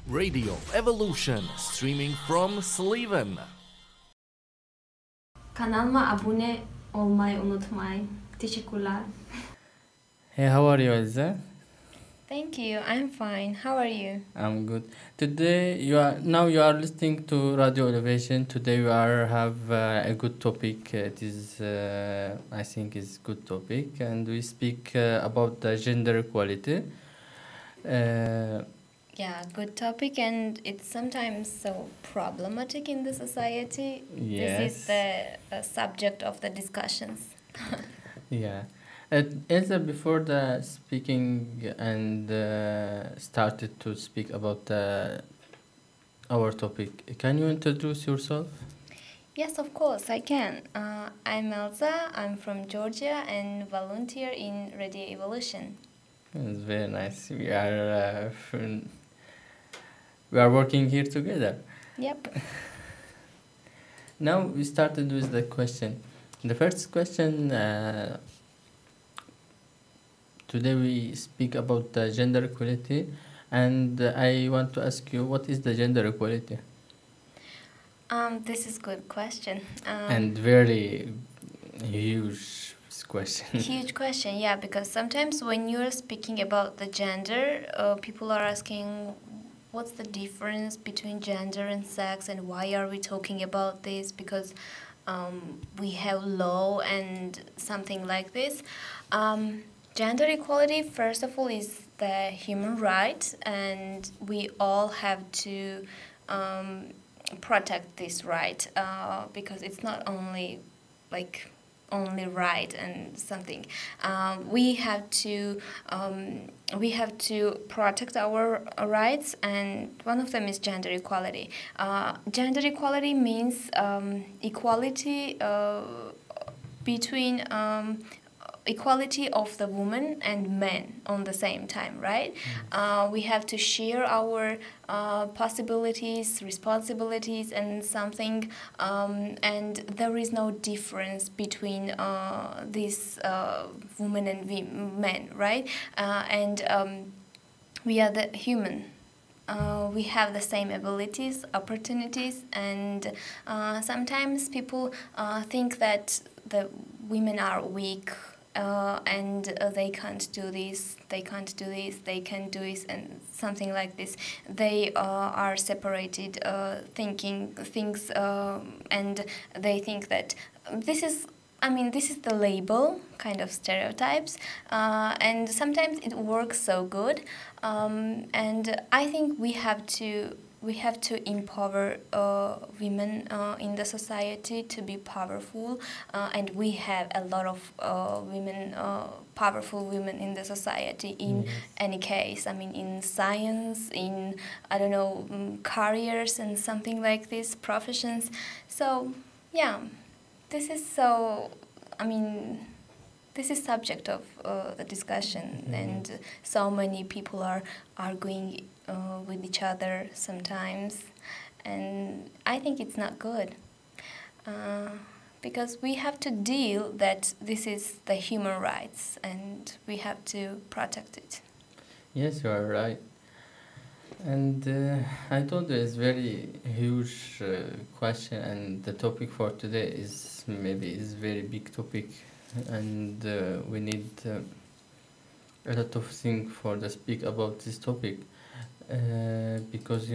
Radio Evolution, streaming from Sleven. Kanalıma abone olmayı unutmayın. Teşekkürler. Hey, how are you, Elza? Thank you. I'm fine. How are you? I'm good. Today you are listening to Radio Elevation. Today we have a good topic. It is I think is good topic, and we speak about the gender equality. Yeah, good topic, and it's sometimes so problematic in the society. Yes. This is the subject of the discussions. Yeah. Elsa, before the speaking and started to speak about our topic, can you introduce yourself? Yes, of course, I can. I'm Elza. I'm from Georgia and volunteer in Radio Evolution. It's very nice. We are working here together. Yep. Now we started with the question. The first question, today we speak about the gender equality, and I want to ask you, what is the gender equality? This is good question. And very huge question. Huge question, yeah, because sometimes when you're speaking about the gender, people are asking, what's the difference between gender and sex, and why are we talking about this? Because we have law and something like this. Gender equality, first of all, is the human right, and we all have to protect this right, because it's not only only right and something. We have to protect our rights, and one of them is gender equality. Gender equality means equality between equality of the woman and men on the same time, right? We have to share our possibilities, responsibilities, and something, and there is no difference between these women and men, right? And we are the human. We have the same abilities, opportunities, and sometimes people think that the women are weak, and they can't do this, they can do this, and something like this. They are separated, thinking things, and they think that this is the label, kind of stereotypes, and sometimes it works so good, and I think we have to empower women in the society to be powerful, and we have a lot of women, powerful women in the society in any case. I mean, in science, in, I don't know, careers and something like this, professions. So, yeah, this is so, this is subject of the discussion, and so many people are arguing with each other sometimes, and I think it's not good, because we have to deal that this is the human rights, and we have to protect it. Yes, you are right. And I thought it's very huge question, and the topic for today is very big topic, and we need a lot of things for the speak about this topic, because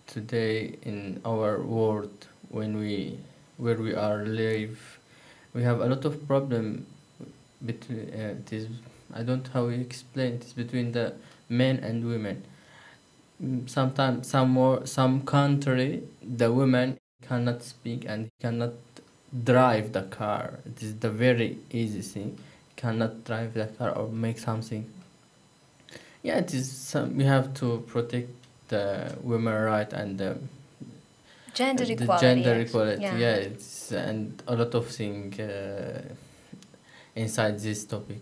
today in our world, where we are live, we have a lot of problem between I don't know how to explain it, between the men and women. Sometimes some country, the women cannot speak and cannot drive the car. It is the very easy thing. Cannot drive the car or make something. Yeah, it is. We have to protect the women right and the Gender the equality. gender equality. Yeah. Yeah, it's and a lot of things inside this topic.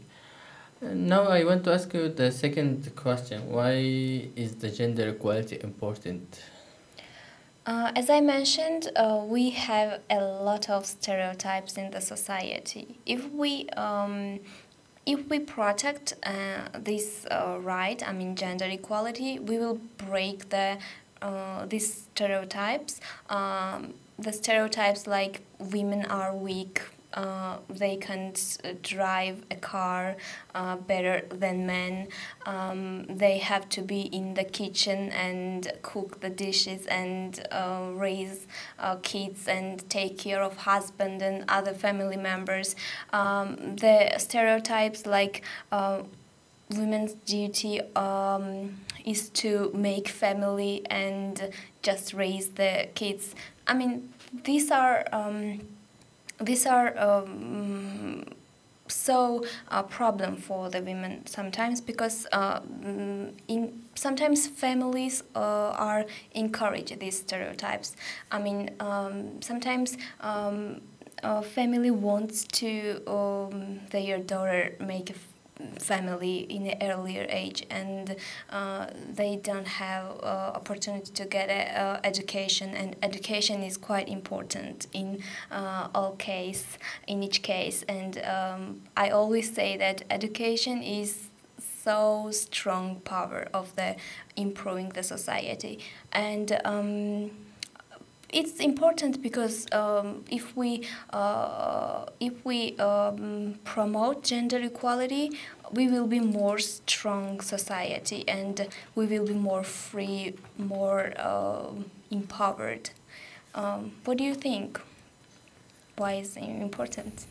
Now I want to ask you the second question. Why is the gender equality important? As I mentioned, we have a lot of stereotypes in the society. If we if we protect this right, I mean gender equality, we will break these stereotypes. The stereotypes like women are weak, they can't drive a car better than men. They have to be in the kitchen and cook the dishes and raise kids and take care of husband and other family members. The stereotypes like women's duty is to make family and just raise the kids. I mean, these are so a problem for the women sometimes, because sometimes families are encourage these stereotypes. I mean, sometimes a family wants to their daughter make a family in an earlier age, and they don't have opportunity to get a education, and education is quite important in each case. And I always say that education is so strong power of the improving the society. And it's important because if we promote gender equality, we will be more strong society, and we will be more free, more empowered. What do you think? Why is it important?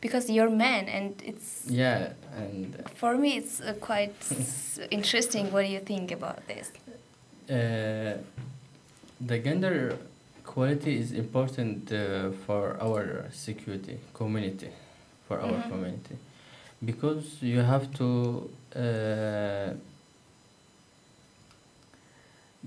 Because you're man, and it's for me it's quite interesting. What do you think about this? The gender equality is important for our security community, for our community, because you have to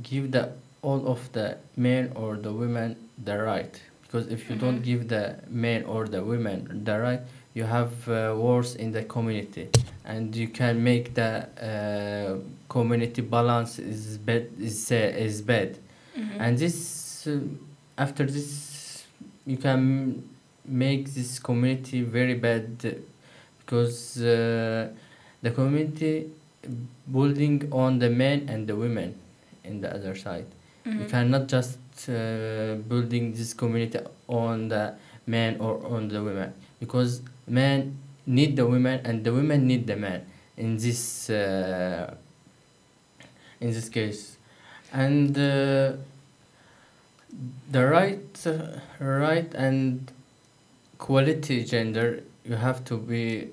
give all of the men or the women the right. Because if you don't give the men or the women the right, you have wars in the community, and you can make the community balance is bad. And this after this, you can make this community very bad, because the community building on the men and the women in the other side. You cannot just building this community on the men or on the women, because men need the women and the women need the man in this case. And the right and quality gender, you have to be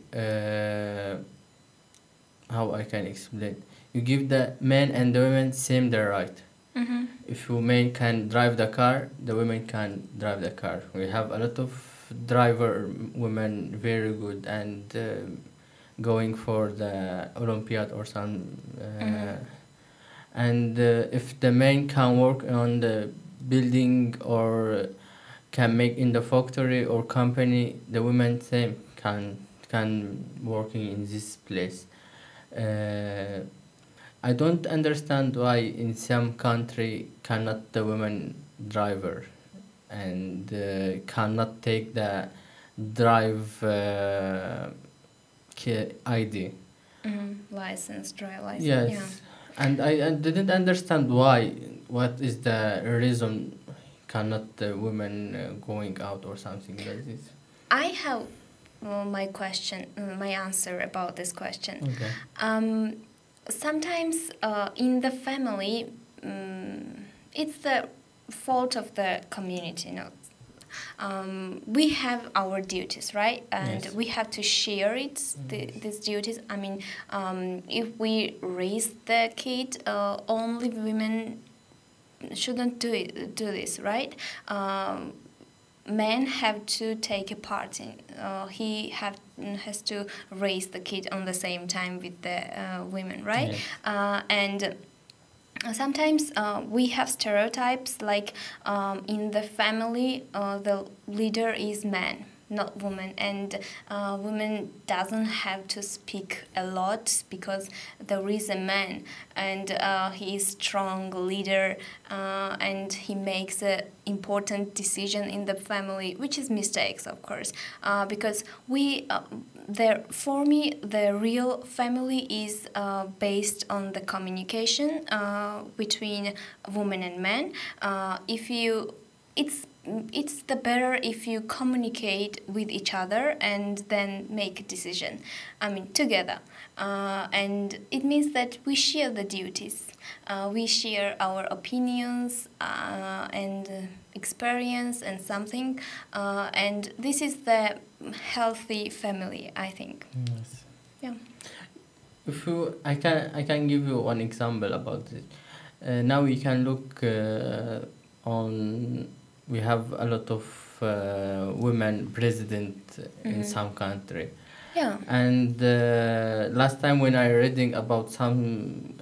how I can explain, you give the men and the women same the right. If you men can drive the car, the women can drive the car. We have a lot of driver women very good and going for the Olympiad or some. And if the men can work on the building or can make in the factory or company, the women same can working in this place. I don't understand why in some country cannot the women driver and cannot take the drive ID. License, drive license. Yes. Yeah. And I didn't understand why. What is the reason cannot the women going out or something like this? I have my answer about this question. Okay. Sometimes in the family, it's the fault of the community. We have our duties, right? And Yes. we have to share these duties. I mean, if we raise the kid, only women shouldn't do this, right? Men have to take a part in. He has to raise the kid on the same time with the women, right? Yes. And sometimes we have stereotypes like in the family the leader is man, not woman, and woman doesn't have to speak a lot because there is a man, and he is strong leader, and he makes a important decision in the family, which is mistakes, of course, because for me the real family is based on the communication between woman and man. It's the better if you communicate with each other and then make a decision. I mean, together. And it means that we share the duties. We share our opinions and experience and something. And this is the healthy family, I think. Yes. Yeah. I can give you one example about it. Now we can look on. We have a lot of women president in some country. Yeah. And last time when I reading about some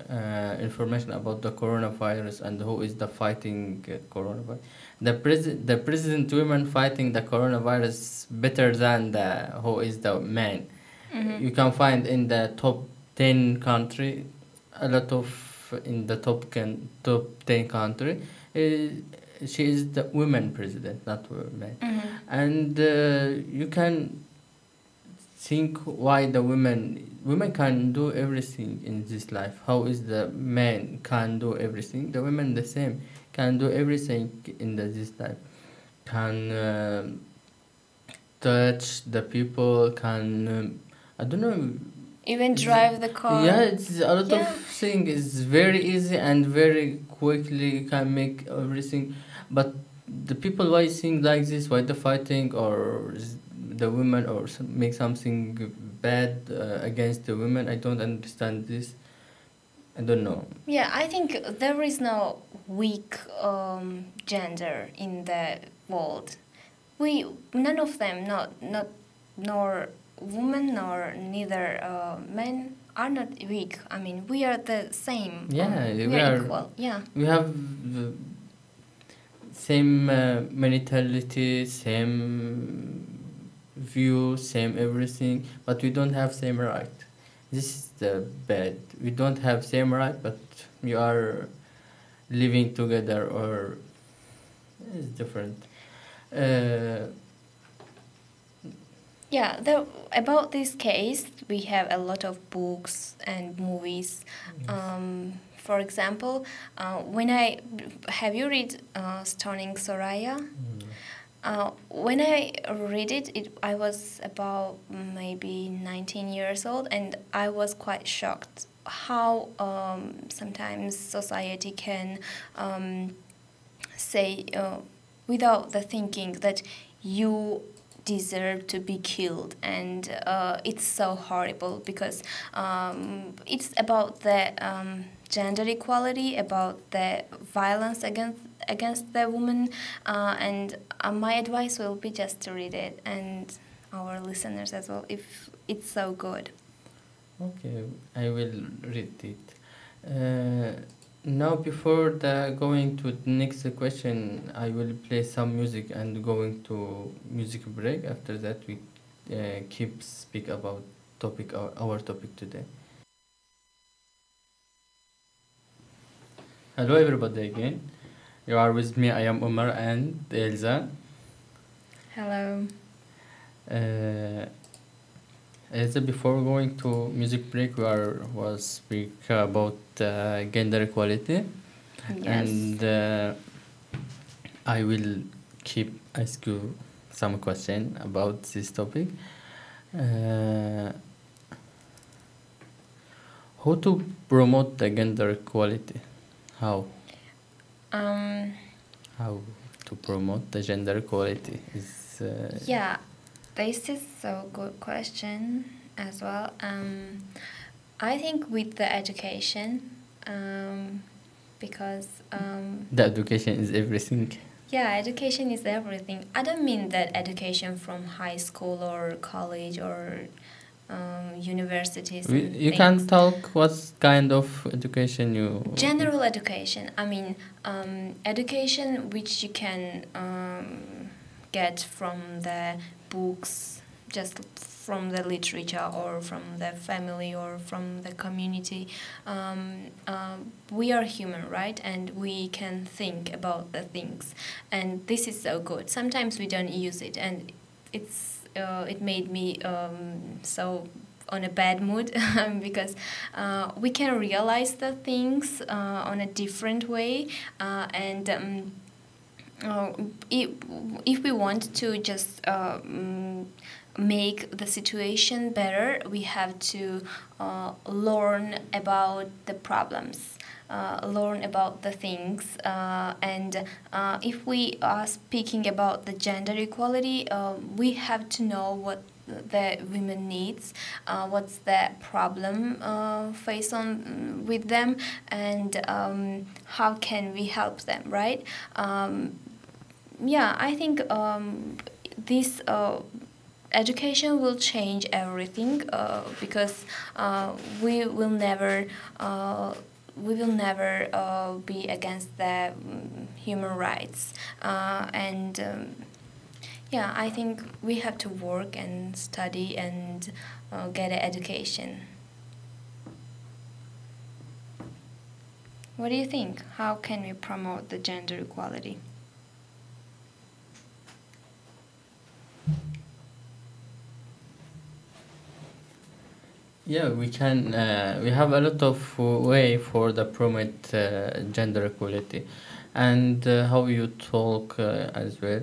information about the coronavirus and who is the fighting coronavirus, the president women fighting the coronavirus better than who is the man. You can find in the top 10 country, a lot of in the top 10 country. She is the women president, not women. And you can think why the women can do everything in this life. How is the man can do everything? The women the same can do everything in this life. Can touch the people. Can I don't know. Even drive the car. Yeah, it's a lot of things. It's very easy and very quickly you can make everything. But the people why think like this, why the fighting or the women or make something bad against the women, I don't understand this. I don't know. Yeah, I think there is no weak gender in the world. None of them, nor women nor neither men are not weak. I mean, we are the same. Yeah, we are equal. Yeah. We have the same mentality, same view, same everything, but we don't have same right. This is the bad. We don't have same right, but we are living together, or it's different. Yeah, about this case, we have a lot of books and movies. For example, have you read Stunning Soraya? When I read it, I was about maybe 19 years old, and I was quite shocked how sometimes society can say without the thinking that you deserve to be killed, and it's so horrible because it's about the gender equality, about the violence against the woman, and my advice will be just to read it, and our listeners as well, if it's so good. Okay, I will read it. Now, before going to the next question, I will play some music and going to music break. After that, we keep speak about our topic today. Hello, everybody again. You are with me. I am Ömer and Elza. Hello. Elza, before going to music break, was speak about gender equality, Yes. and I will keep ask you some question about this topic. How to promote the gender equality? How to promote the gender equality is Yeah, this is so good question as well. I think with the education, because the education is everything. yeah, education is everything. I don't mean that education from high school or college or universities. You can talk what kind of education you. General education. I mean, education which you can get from the books, just from the literature or from the family or from the community. We are human, right? And we can think about the things, and this is so good. Sometimes we don't use it, and it made me so on a bad mood because we can realize the things on a different way, and if we want to just make the situation better, we have to learn about the problems, learn about the things, and if we are speaking about the gender equality, we have to know what the women needs, what's the problem faced on with them, and how can we help them, right? I think this education will change everything, because we will never be against the human rights, and I think we have to work and study and get an education. What do you think? How can we promote the gender equality? Yeah, we can. We have a lot of way for the promote gender equality, and how you talk as well.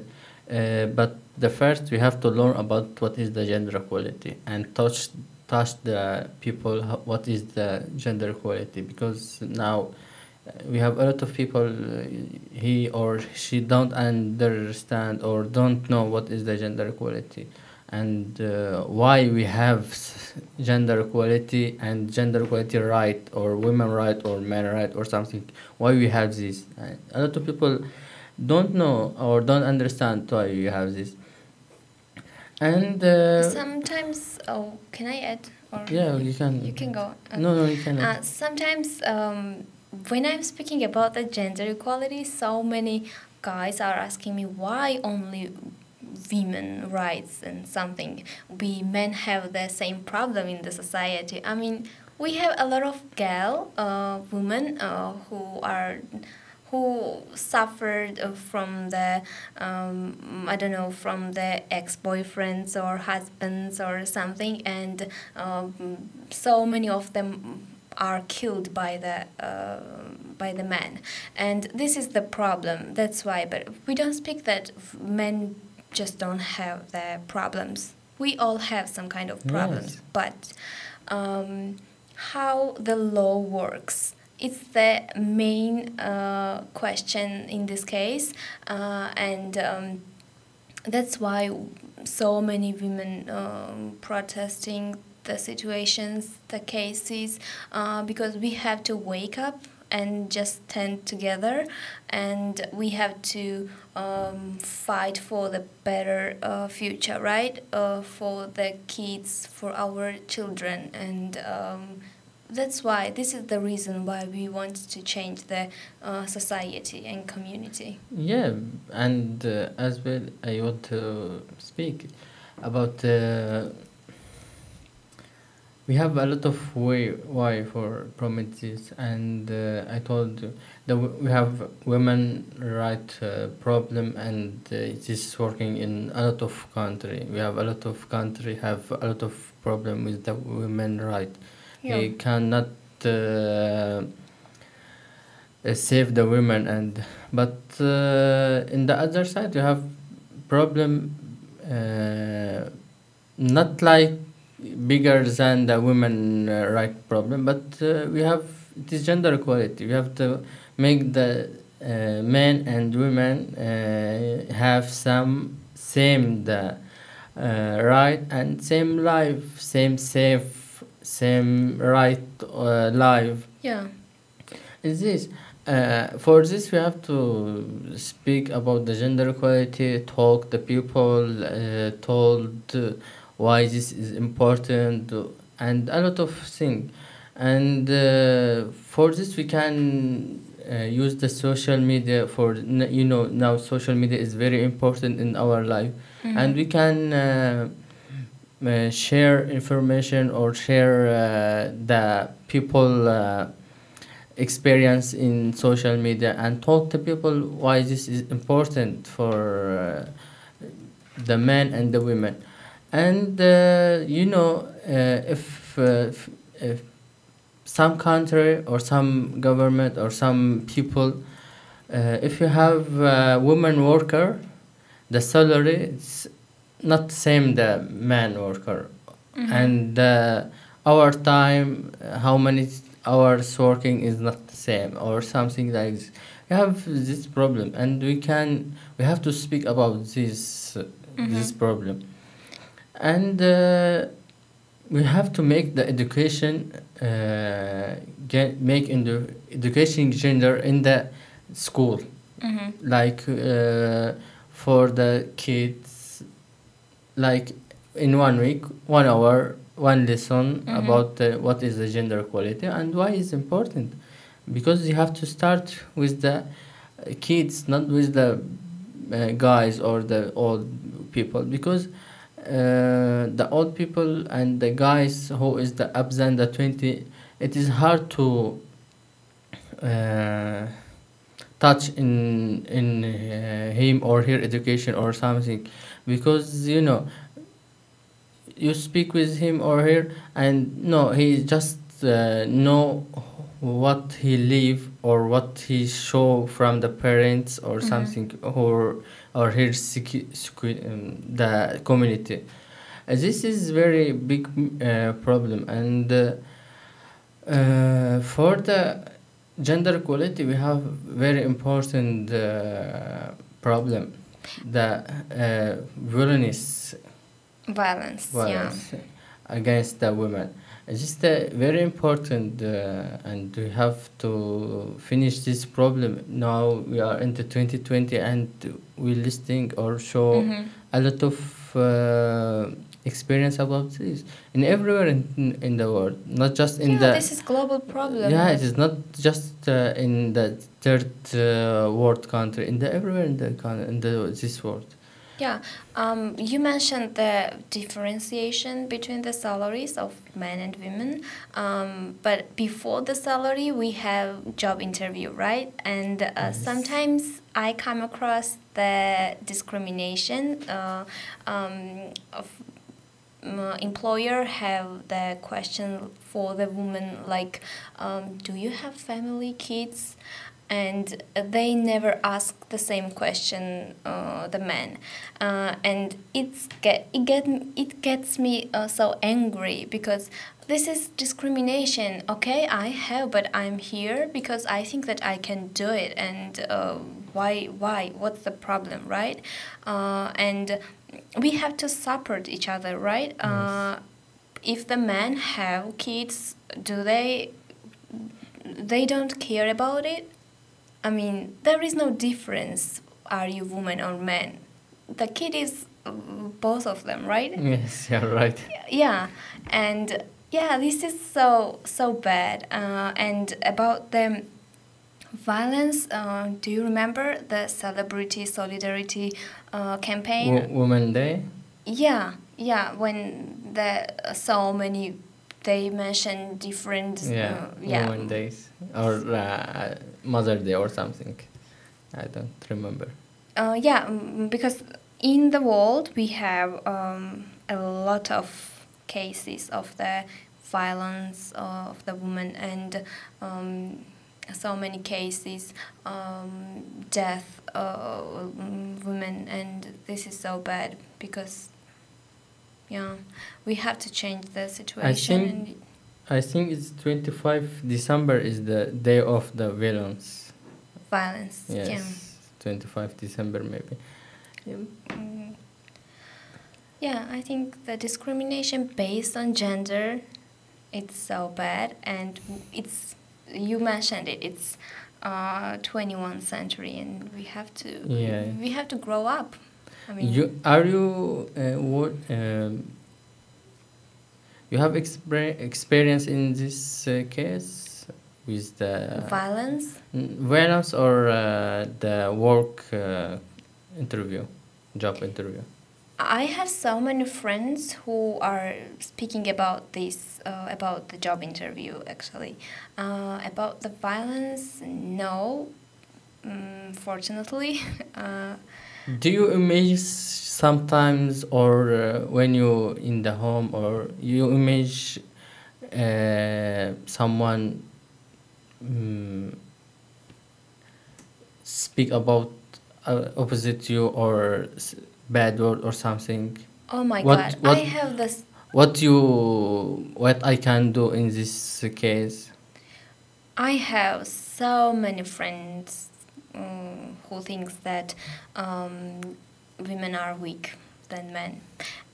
But the first we have to learn about what is the gender equality and touch the people what is the gender equality, because now we have a lot of people he or she don't understand or don't know what is the gender equality, and why we have gender equality and gender equality right or women right or men right or something, why we have this. A lot of people don't know or don't understand why we have this, and sometimes, can I add? Or yeah, you can. You can go. No, you can. Sometimes when I'm speaking about the gender equality, so many guys are asking me why only women rights and something. We men have the same problem in the society. I mean, we have a lot of women who suffered from the from the ex-boyfriends or husbands or something, and so many of them are killed by the men, and this is the problem. That's why. But we don't speak that men just don't have the problems. We all have some kind of problems. Yes. But how the law works, it's the main question in this case, and that's why so many women protesting the situations, the cases, because we have to wake up and just stand together, and we have to fight for the better future, right? For the kids, for our children, and that's why this is the reason why we want to change the society and community. Yeah, and as well, I want to speak about. We have a lot of why for promote this, and I told that we have women right problem, and it is working in a lot of country. We have a lot of country have a lot of problem with the women right. Yeah. We cannot save the women, but in the other side you have problem not like bigger than the women right problem, but we have it is gender equality. We have to make the men and women have some same the right and same life, same safe, same right life. Yeah. Is this for this we have to speak about the gender equality, talk the people, told why this is important, and a lot of things. And for this we can use the social media for now social media is very important in our life. And we can share information or share the people experience in social media and talk to people why this is important for the men and the women. And if some country or some government or some people, if you have a woman worker, the salary is not the same the man worker. And our time, how many hours working is not the same or something like this. We have this problem, and we have to speak about this problem. And we have to make the education make in the education gender in the school, like for the kids, like in 1 week, 1 hour, one lesson about what is the gender equality and why it's important. Because you have to start with the kids, not with the guys or the old people. Because the old people and the guys who is the up than the 20, it is hard to touch in him or her education or something. Because you speak with him or her, and no, he just know what he live or what he show from the parents or something, or her the community. This is very big problem. And for the gender equality, we have very important problem, the violence against the women. It's just very important, and we have to finish this problem. Now we are into 2020, and we listing or show a lot of experience about this in everywhere in the world, not just in the. This is global problem. Yeah, it is not just in the third world country. In the everywhere in this world. Yeah, you mentioned the differentiation between the salaries of men and women, but before the salary we have job interview, right? And sometimes I come across the discrimination of employer have the question for the woman like, do you have family, kids? And they never ask the same question, the men, and it gets me so angry, because this is discrimination. Okay, I have, but I'm here because I think that I can do it, and why what's the problem, right? And we have to support each other, right? Yes. If the men have kids, do they don't care about it? I mean, there is no difference. Are you woman or man? The kid is both of them, right? Yes, you're right. Yeah, and this is so bad. And about the violence, do you remember the celebrity solidarity campaign? Women Day. Yeah. When so many. They mention different Women Days or Mother Day or something. I don't remember. Because in the world we have a lot of cases of the violence of the woman, and so many cases death women, and this is so bad because. Yeah, we have to change the situation. I think it's 25 December is the day of the violence. Violence. Yes, 25 December maybe. Yeah, I think the discrimination based on gender, it's so bad, and you mentioned it. It's 21st century, and we have to grow up. I mean, You have experience in this case with the Violence? violence or the work interview, job interview? I have so many friends who are speaking about this, about the job interview actually. About the violence, no, fortunately. Do you image sometimes, or when you in the home, or you image someone speak about opposite you, or bad word or something? Oh my What- God, I have this. What I can do in this case? I have so many friends who thinks that women are weak than men,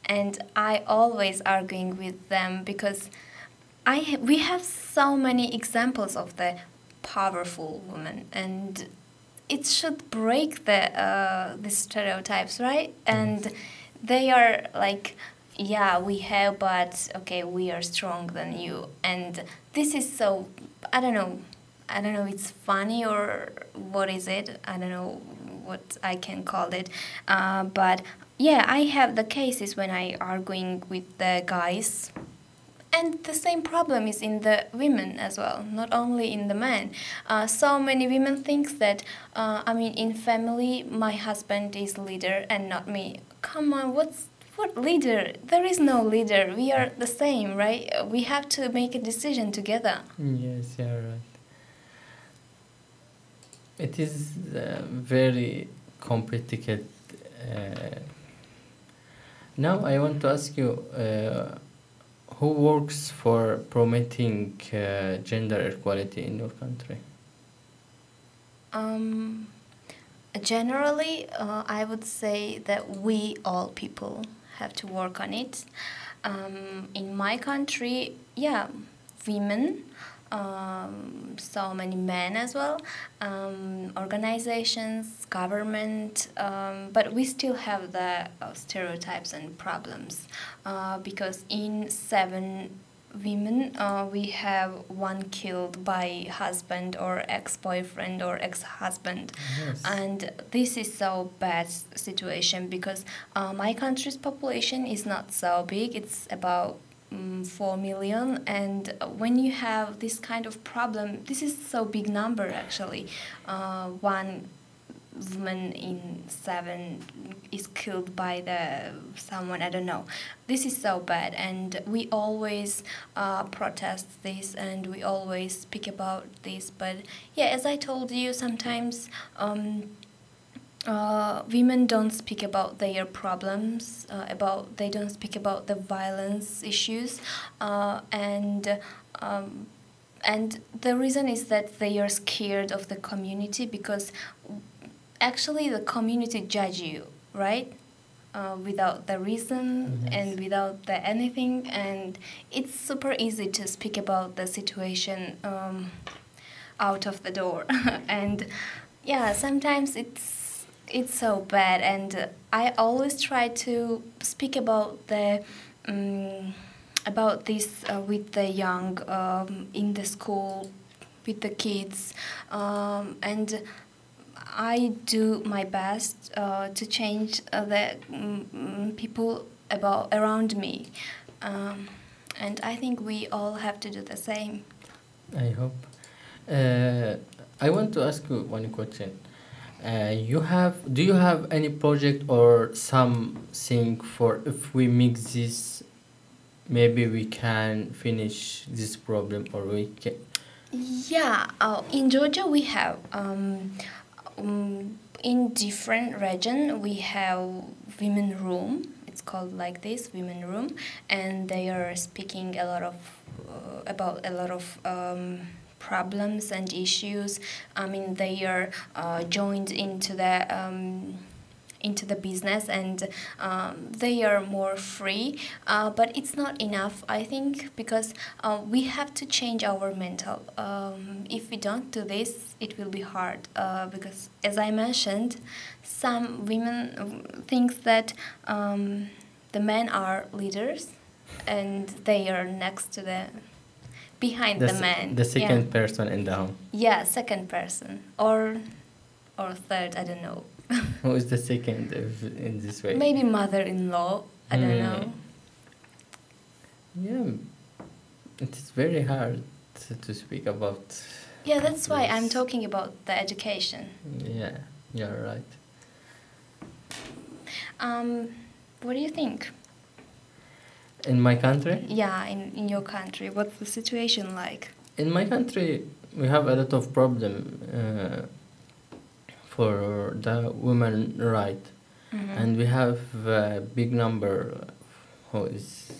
and I always arguing with them because we have so many examples of the powerful woman, and it should break the stereotypes, right? And they are like, yeah, we have, but okay, we are stronger than you, and this is so, I don't know, it's funny or what is it? I don't know what I can call it, but yeah, I have the cases when I arguing with the guys. And the same problem is in the women as well, not only in the men. So many women think that, in family, my husband is leader and not me. Come on, what leader? There is no leader. We are the same, right? We have to make a decision together. Yes, you're right. It is very complicated. Now I want to ask you, who works for promoting gender equality in your country? Generally, I would say that we all people have to work on it. In my country, yeah, women, so many men as well, organizations, government, but we still have the stereotypes and problems because in 7 women we have 1 killed by husband or ex-boyfriend or ex-husband. Yes. And this is so bad situation because my country's population is not so big. It's about 4 million, and when you have this kind of problem, this is so big number actually. 1 woman in 7 is killed by someone, I don't know. This is so bad, and we always protest this, and we always speak about this. But yeah, as I told you, sometimes women don't speak about their problems, they don't speak about the violence issues, and the reason is that they are scared of the community because actually the community judge you, right? Without the reason. Yes. And without the anything, and it's super easy to speak about the situation out of the door. And yeah, sometimes it's so bad, and I always try to speak about about this with the young in the school, with the kids, and I do my best to change the people around me, and I think we all have to do the same. I hope. I want to ask you one question. Do you have any project or something for if we mix this, maybe we can finish this problem, or we can? Yeah, in Georgia we have in different region we have women room. It's called like this, women room, and they are speaking a lot of about a lot of problems and issues. They are joined into the business, and they are more free, but it's not enough, I think, because we have to change our mental. If we don't do this, it will be hard, because as I mentioned, some women think that the men are leaders and they are next to behind the man. The second person in the home. Yeah, second person or third. I don't know. Who is the second in this way? Maybe mother-in-law. I don't know. Yeah, it is very hard to speak about. Yeah, that's why I'm this. talking about the education. Yeah, you're right. What do you think? In my country? Yeah, in your country, what's the situation like? In my country, we have a lot of problem for the women right, and we have a big number who is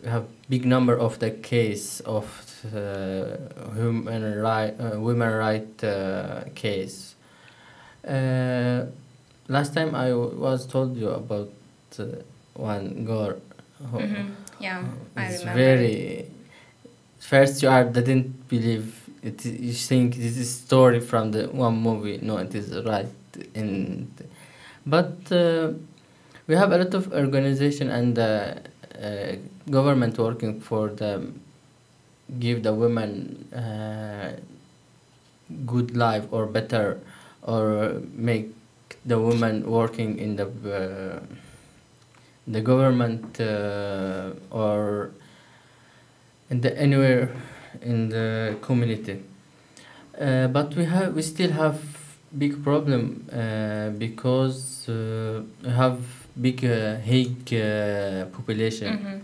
we have big number of the case of women right case. Last time I was told you about one girl who Yeah, I is remember. very first you didn't believe it. You think this is story from the one movie. No, it is right but we have a lot of organization and government working for give the women good life or better, or make the woman working in the government or in the anywhere in the community. But we still have big problem because we have big Hague population,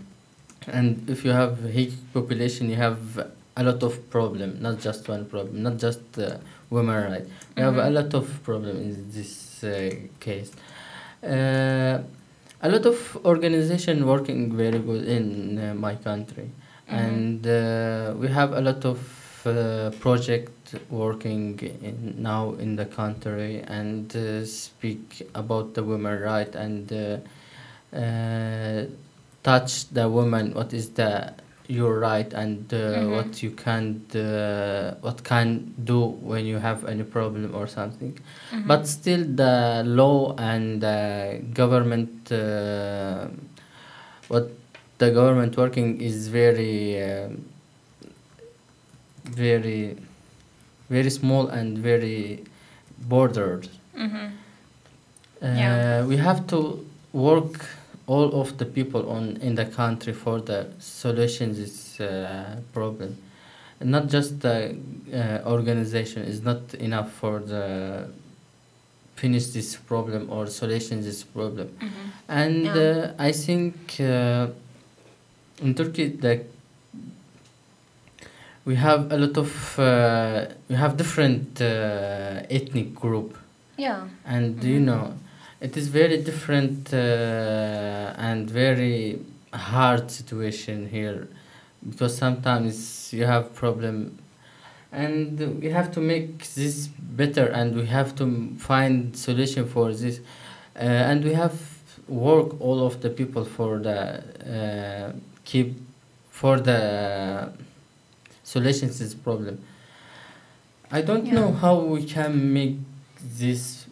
and if you have Hague population, you have a lot of problem, not just one problem, not just women right. We have a lot of problem in this case. A lot of organization working very good in my country, and we have a lot of project working now in the country and speak about the women right and touch the woman what is your right and what you what can do when you have any problem or something. But still the law and the government what the government working is very very small and very bordered. We have to work all of the people in the country for the solution this problem. Not just the organization is not enough for the finish this problem or solution this problem. And I think in Turkey we have a lot of we have different ethnic group. Yeah. And you know, it is very different and very hard situation here, because sometimes you have problem, and we have to make this better, and we have to find solution for this, and we have work all of the people for the solutions to this problem. I don't know how we can make this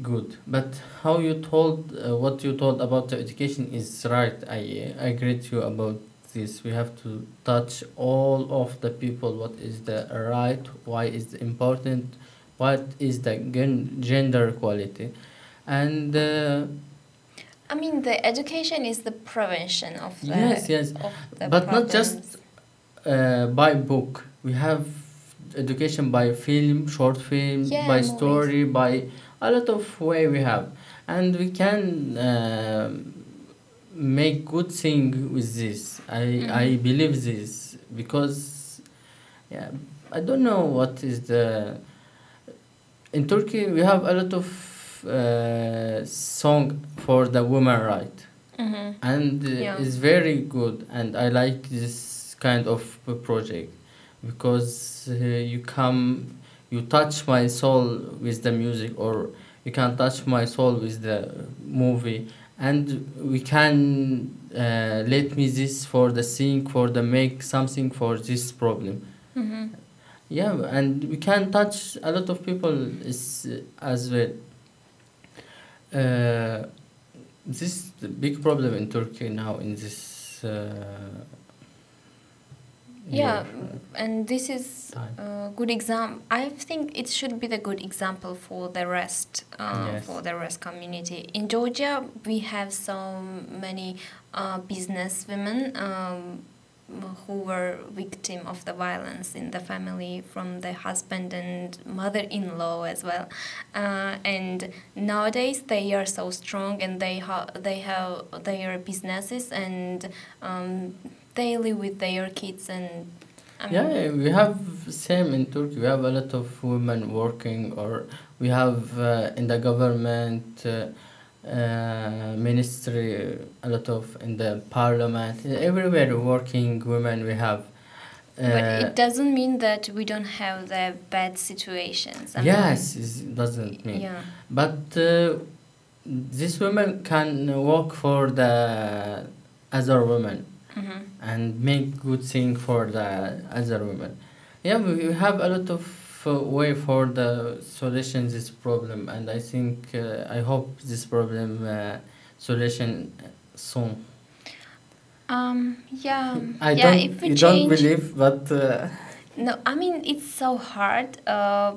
good, but how you told what you told about the education is right. I agree with you about this. We have to touch all of the people. What is the right? Why is it important? What is the gender equality? And I mean, the education is the prevention of the yes, of the but problems. not just by book. We have education by film, short film, by movies. story, by a lot of way we have, and we can make good thing with this. I believe this, because I don't know what is in Turkey we have a lot of song for the women right, and it's very good, and I like this kind of project, because you touch my soul with the music, or you can touch my soul with the movie, and we can let me this for the sing, for the make something for this problem. And we can touch a lot of people as well. this is the big problem in Turkey now in this Yeah, year, and this is time. a good example. I think it should be the good example for the rest, Yes. for the rest community. In Georgia, we have so many business women who were victim of the violence in the family from the husband and mother-in-law as well. And nowadays they are so strong, and they have their businesses, and they live with their kids, and Yeah, we have same in Turkey. We have a lot of women working, or we have in the government, ministry, a lot of in the parliament, everywhere working women we have. but it doesn't mean that we don't have the bad situations. I mean, Yes, it doesn't mean. yeah. But these women can work for the other women Mhm. and make good thing for the other women. Yeah, we have a lot of way for the solution this problem, and I think I hope this problem solution soon. Yeah. I yeah. don't If we you don't change, believe, but no, I mean it's so hard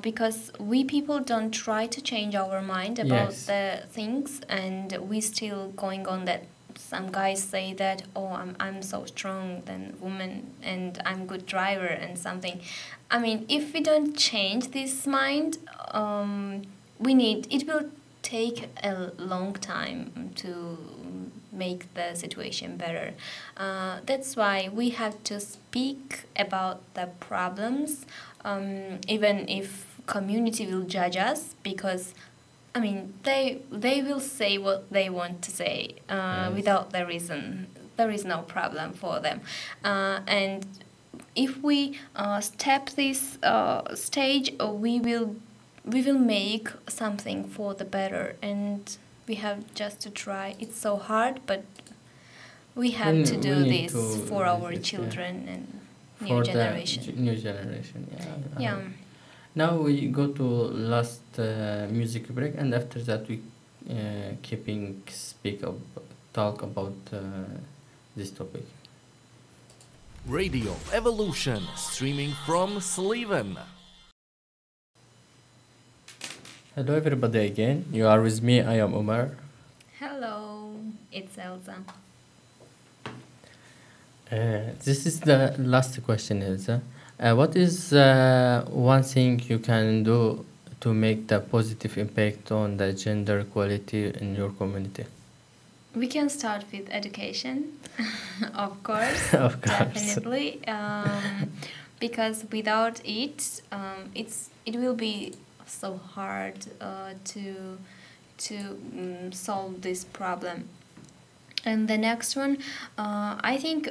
because we people don't try to change our mind about Yes. the things, and we still going on that. Some guys say that, oh, I'm so strong than woman, and I'm good driver and something. I mean, if we don't change this mind, it will take a long time to make the situation better. That's why we have to speak about the problems, even if community will judge us, because I mean they will say what they want to say Yes. without the reason. There is no problem for them, and if we step this stage, we will make something for the better, and we have just to try. It's so hard, but we have to do we need this to for do our this, yeah. children and new for generation. the new generation. Yeah. Yeah. Now we go to last music break, and after that we talk about this topic. Radio Evolution, streaming from Sleven. Hello everybody again. You are with me. I am Ömer. Hello, it's Elza. This is the last question, Elsa. What is one thing you can do to make the positive impact on the gender equality in your community? We can start with education, of course. Of course. Definitely, because without it, it will be so hard to solve this problem. And the next one, I think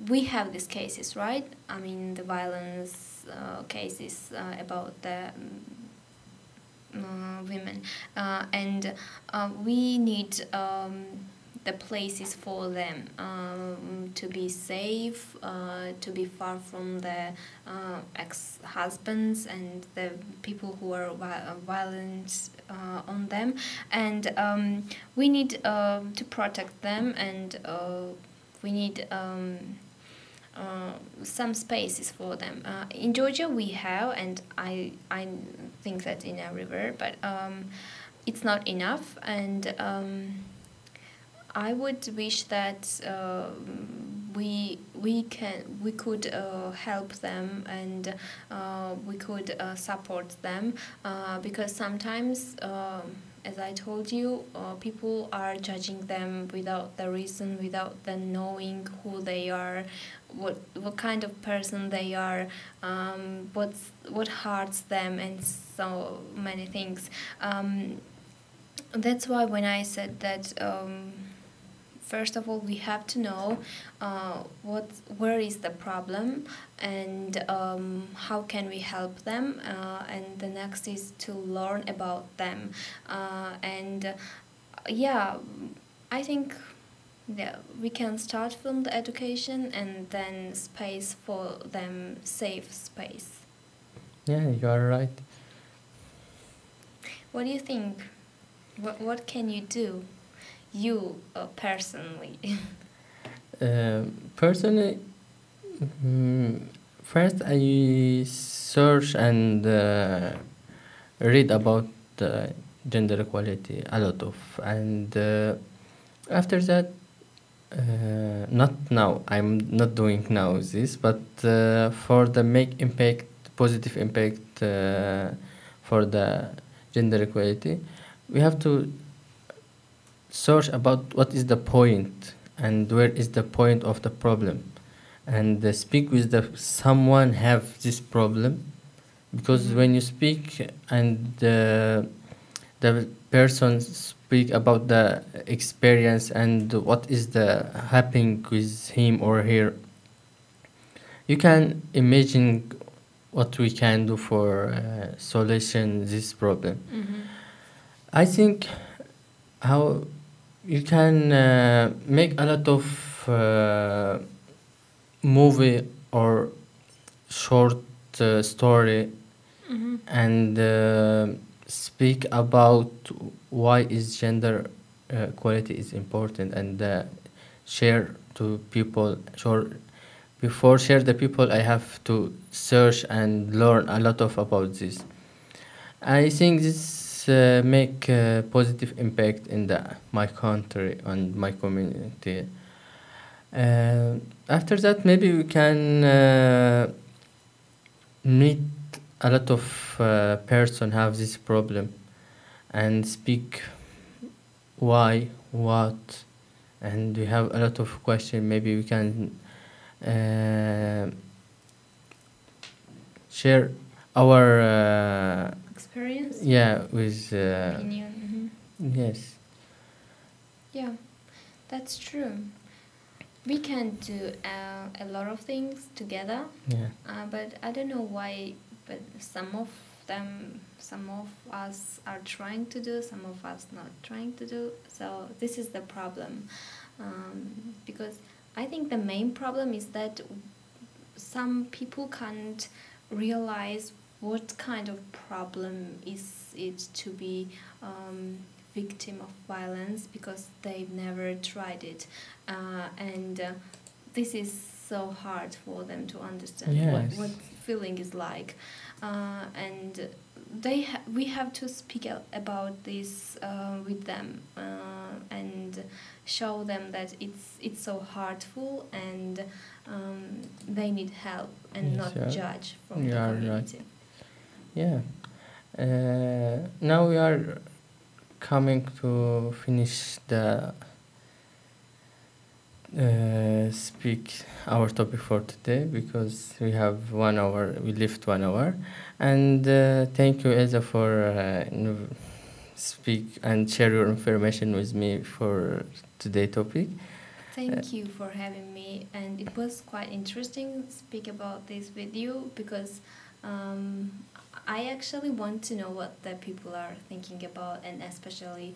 we have these cases, right? I mean, the violence cases about the women, and we need the places for them to be safe, to be far from the ex-husbands and the people who are violent on them, and we need to protect them, and we need some spaces for them. In Georgia we have, and I think that in everywhere, but it's not enough, and I would wish that we could help them, and we could support them, because sometimes, as I told you, people are judging them without the reason, without them knowing who they are, what kind of person they are, what hurts them, and so many things. That's why when I said that, first of all, we have to know where is the problem, and how can we help them, and the next is to learn about them, and I think we can start from the education, and then space for them, safe space. Yeah, you are right. What do you think? What can you do you personally? Personally, first I search and read about gender equality a lot of, and after that, not now. I'm not doing now this, but for the make impact, positive impact for the gender equality, we have to search about what is the point and where is the point of the problem, and speak with the someone have this problem, because when you speak and the person speak about the experience and what is the happening with him or her, you can imagine what we can do for solution this problem. I think how you can make a lot of movie or short story and speak about why is gender equality is important, and share to people. Sure, before share the people, I have to search and learn a lot of about this. I think this make a positive impact in my country and my community. After that, maybe we can meet a lot of person have this problem and speak why, what, and we have a lot of question. Maybe we can share our Experience? with Opinion? yes. Yeah, that's true. We can do a lot of things together, but I don't know why, but some of us are trying to do, some of us not trying to do. So this is the problem, because I think the main problem is that some people can't realize what kind of problem is it to be victim of violence, because they've never tried it, and this is so hard for them to understand what feeling is like, and we have to speak about this with them, and show them that it's so hurtful, and they need help, and not judge from the community. Right. Now we are coming to finish the speak our topic for today, because we have 1 hour, we left 1 hour, and thank you, Elza, for speak and share your information with me for today's topic. Thank you for having me, and it was quite interesting to speak about this with you, because I actually want to know what the people are thinking about, and especially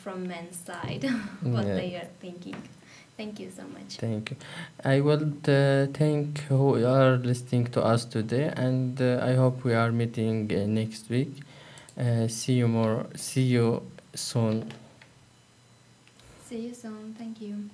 from men's side, what they are thinking. Thank you so much. Thank you. I will thank who are listening to us today, and I hope we are meeting next week. See you soon. See you soon. Thank you.